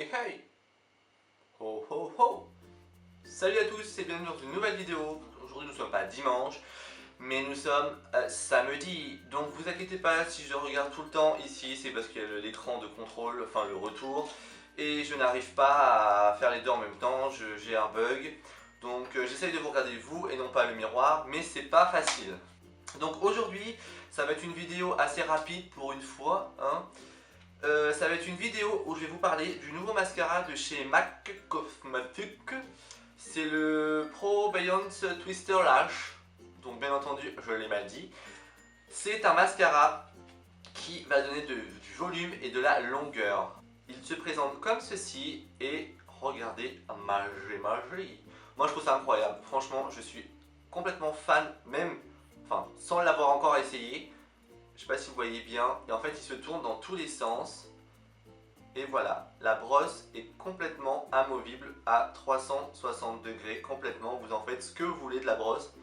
Hey hey! Ho ho ho! Salut à tous et bienvenue dans une nouvelle vidéo. Aujourd'hui nous ne sommes pas dimanche, mais nous sommes samedi. Donc vous inquiétez pas si je regarde tout le temps ici, c'est parce qu'il y a l'écran de contrôle, enfin le retour. Et je n'arrive pas à faire les deux en même temps, j'ai un bug. Donc j'essaye de vous regarder vous et non pas le miroir, mais c'est pas facile. Donc aujourd'hui, ça va être une vidéo assez rapide pour une fois, hein. Ça va être une vidéo où je vais vous parler du nouveau mascara de chez MAC Cosmetics. C'est le Pro Beyond Twister Lash. Donc bien entendu, je l'ai mal dit. C'est un mascara qui va donner du volume et de la longueur. Il se présente comme ceci et regardez, magie. Moi je trouve ça incroyable. Franchement, je suis complètement fan, même sans l'avoir encore essayé. Je sais pas si vous voyez bien, et en fait il se tourne dans tous les sens. Et voilà, la brosse est complètement amovible à 360 degrés, complètement, vous en faites ce que vous voulez de la brosse.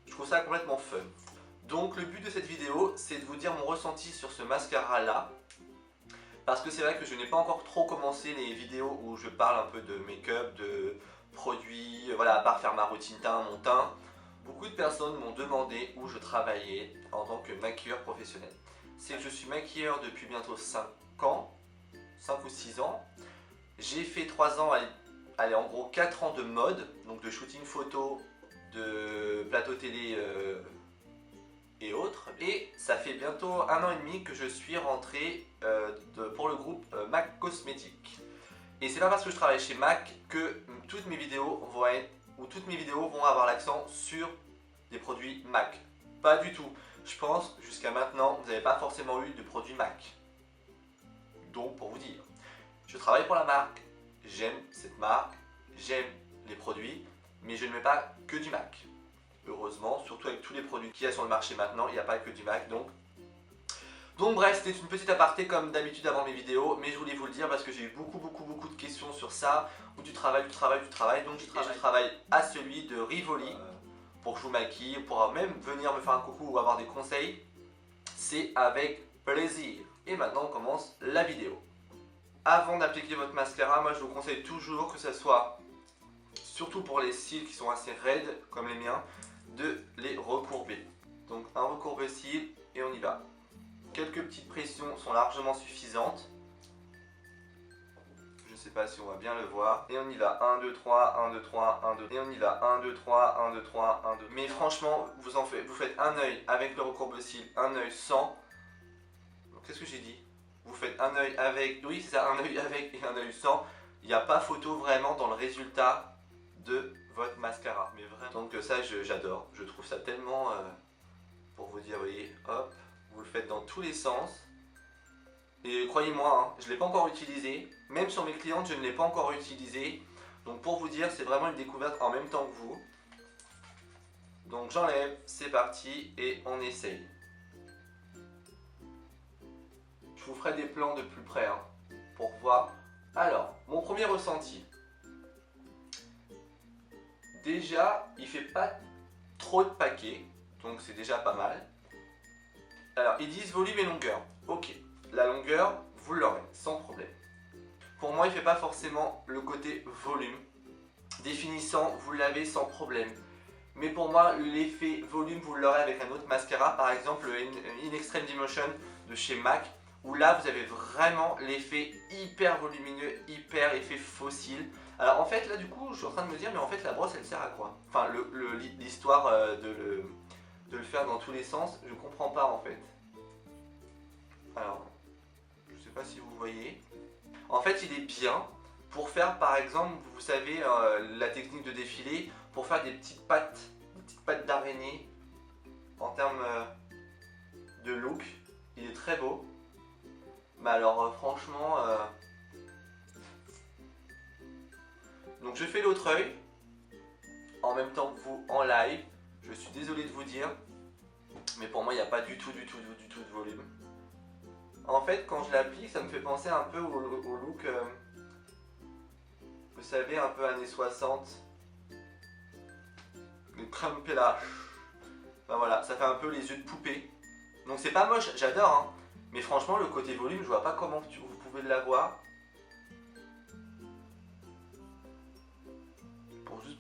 Je trouve ça complètement fun. Donc le but de cette vidéo, c'est de vous dire mon ressenti sur ce mascara là. Parce que c'est vrai que je n'ai pas encore trop commencé les vidéos où je parle un peu de make-up, de produits, voilà, à part faire ma routine teint, mon teint. Beaucoup de personnes m'ont demandé où je travaillais en tant que maquilleur professionnel. C'est que je suis maquilleur depuis bientôt 5 ans, 5 ou 6 ans. J'ai fait 3 ans, allez, en gros 4 ans de mode, donc de shooting photo, de plateau télé et autres. Et ça fait bientôt 1 an et demi que je suis rentré pour le groupe MAC Cosmetics. Et c'est pas parce que je travaille chez MAC que toutes mes vidéos vont avoir l'accent sur des produits MAC. Pas du tout. Je pense jusqu'à maintenant, vous n'avez pas forcément eu de produits MAC. Donc pour vous dire, je travaille pour la marque, j'aime cette marque, j'aime les produits, mais je ne mets pas que du MAC. Heureusement, surtout avec tous les produits qu'il y a sur le marché maintenant, il n'y a pas que du MAC. Donc bref, c'était une petite aparté comme d'habitude avant mes vidéos, mais je voulais vous le dire parce que j'ai eu beaucoup de questions sur ça, ou du travail, donc je travaille à celui de Rivoli, pour que je vous maquille, pour même venir me faire un coucou ou avoir des conseils, c'est avec plaisir. Et maintenant on commence la vidéo. Avant d'appliquer votre mascara, moi je vous conseille toujours que ce soit, surtout pour les cils qui sont assez raides comme les miens, de les recourber. Donc un recourbe-cils et on y va. Quelques petites pressions sont largement suffisantes. Je ne sais pas si on va bien le voir. Et on y va. 1, 2, 3, 1, 2, 3, 1, 2. Et on y va. 1, 2, 3, 1, 2, 3, 1, 2. Mais franchement, vous faites un œil avec le recourbe-cils, un œil sans. Qu'est-ce que j'ai dit? Vous faites un œil avec. Oui, c'est ça, un œil avec et un œil sans. Il n'y a pas photo vraiment dans le résultat de votre mascara. Mais vraiment. Donc ça, j'adore. Je trouve ça tellement. Pour vous dire, vous voyez, hop. Vous le faites dans tous les sens. Et croyez-moi, je ne l'ai pas encore utilisé. Même sur mes clientes, je ne l'ai pas encore utilisé. Donc pour vous dire, c'est vraiment une découverte en même temps que vous. Donc j'enlève, c'est parti et on essaye. Je vous ferai des plans de plus près pour voir. Alors, mon premier ressenti. Déjà, il ne fait pas trop de paquets. Donc c'est déjà pas mal. Alors, ils disent volume et longueur. Ok, la longueur, vous l'aurez, sans problème. Pour moi, il ne fait pas forcément le côté volume. Définissant, vous l'avez sans problème. Mais pour moi, l'effet volume, vous l'aurez avec un autre mascara. Par exemple, le In Extreme Dimension de chez MAC. Où là, vous avez vraiment l'effet hyper volumineux, hyper effet fossile. Alors en fait, là du coup, je suis en train de me dire, mais en fait, la brosse, elle sert à quoi? Enfin, l'histoire de le faire dans tous les sens, je comprends pas en fait. Alors, je sais pas si vous voyez. En fait, il est bien pour faire par exemple, vous savez, la technique de défilé, pour faire des petites pattes d'araignée en termes de look. Il est très beau. Mais alors franchement, donc je fais l'autre œil en même temps que vous en live. Je suis désolé de vous dire, mais pour moi il n'y a pas du tout de volume. En fait, quand je l'applique, ça me fait penser un peu au look, vous savez, un peu années 60, le crème pelage. Enfin voilà, ça fait un peu les yeux de poupée. Donc c'est pas moche, j'adore, mais franchement le côté volume, je vois pas comment vous pouvez l'avoir.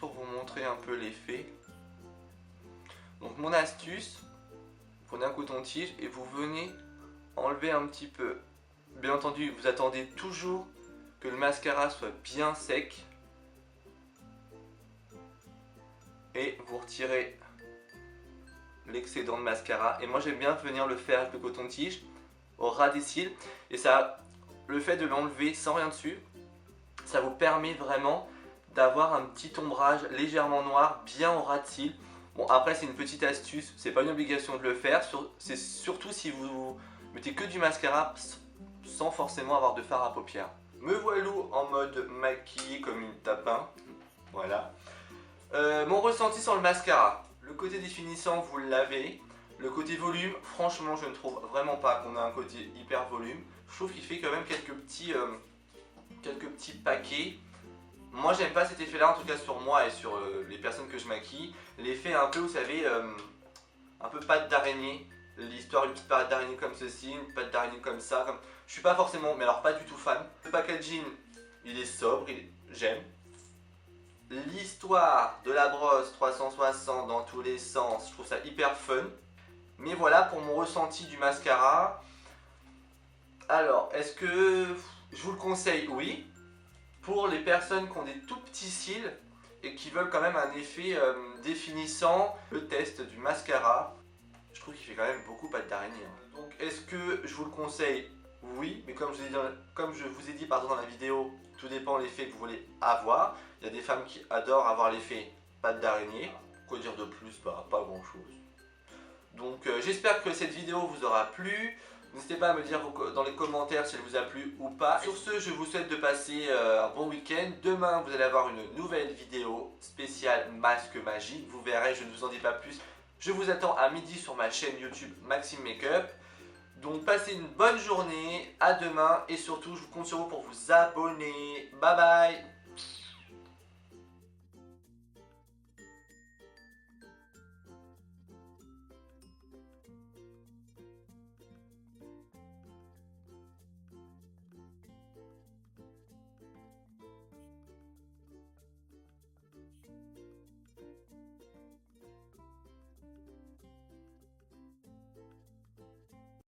pour vous montrer un peu l'effet. Donc mon astuce, prenez un coton-tige et vous venez enlever un petit peu. Bien entendu, vous attendez toujours que le mascara soit bien sec. Et vous retirez l'excédent de mascara. Et moi j'aime bien venir le faire avec le coton-tige au ras des cils. Et ça, le fait de l'enlever sans rien dessus, ça vous permet vraiment d'avoir un petit ombrage légèrement noir bien au ras de cils. Bon, après c'est une petite astuce, c'est pas une obligation de le faire, c'est surtout si vous mettez que du mascara sans forcément avoir de fard à paupières. Me voilà en mode maquillé comme une tapin, voilà. Mon ressenti sur le mascara, le côté définissant vous l'avez, le côté volume, franchement je ne trouve vraiment pas qu'on a un côté hyper volume, je trouve qu'il fait quand même quelques petits paquets. Moi j'aime pas cet effet là, en tout cas sur moi et sur les personnes que je maquille. L'effet un peu, vous savez, un peu patte d'araignée. L'histoire d'une petite patte d'araignée comme ceci, une patte d'araignée comme ça. Je suis pas forcément, mais alors pas du tout fan. Le packaging, il est sobre, j'aime. L'histoire de la brosse 360 dans tous les sens, je trouve ça hyper fun. Mais voilà pour mon ressenti du mascara. Alors, est-ce que je vous le conseille? Oui. Pour les personnes qui ont des tout petits cils et qui veulent quand même un effet définissant, le test du mascara, je trouve qu'il fait quand même beaucoup patte d'araignée. Donc est-ce que je vous le conseille? Oui, mais comme je vous ai dit dans la vidéo, tout dépend de l'effet que vous voulez avoir. Il y a des femmes qui adorent avoir l'effet patte d'araignée. Quoi dire de plus? Pas grand chose. Donc j'espère que cette vidéo vous aura plu. N'hésitez pas à me dire dans les commentaires si elle vous a plu ou pas. Sur ce, je vous souhaite de passer un bon week-end. Demain, vous allez avoir une nouvelle vidéo spéciale masque magique. Vous verrez, je ne vous en dis pas plus. Je vous attends à midi sur ma chaîne YouTube Maxime Makeup. Donc passez une bonne journée, à demain et surtout je compte sur vous pour vous abonner. Bye bye.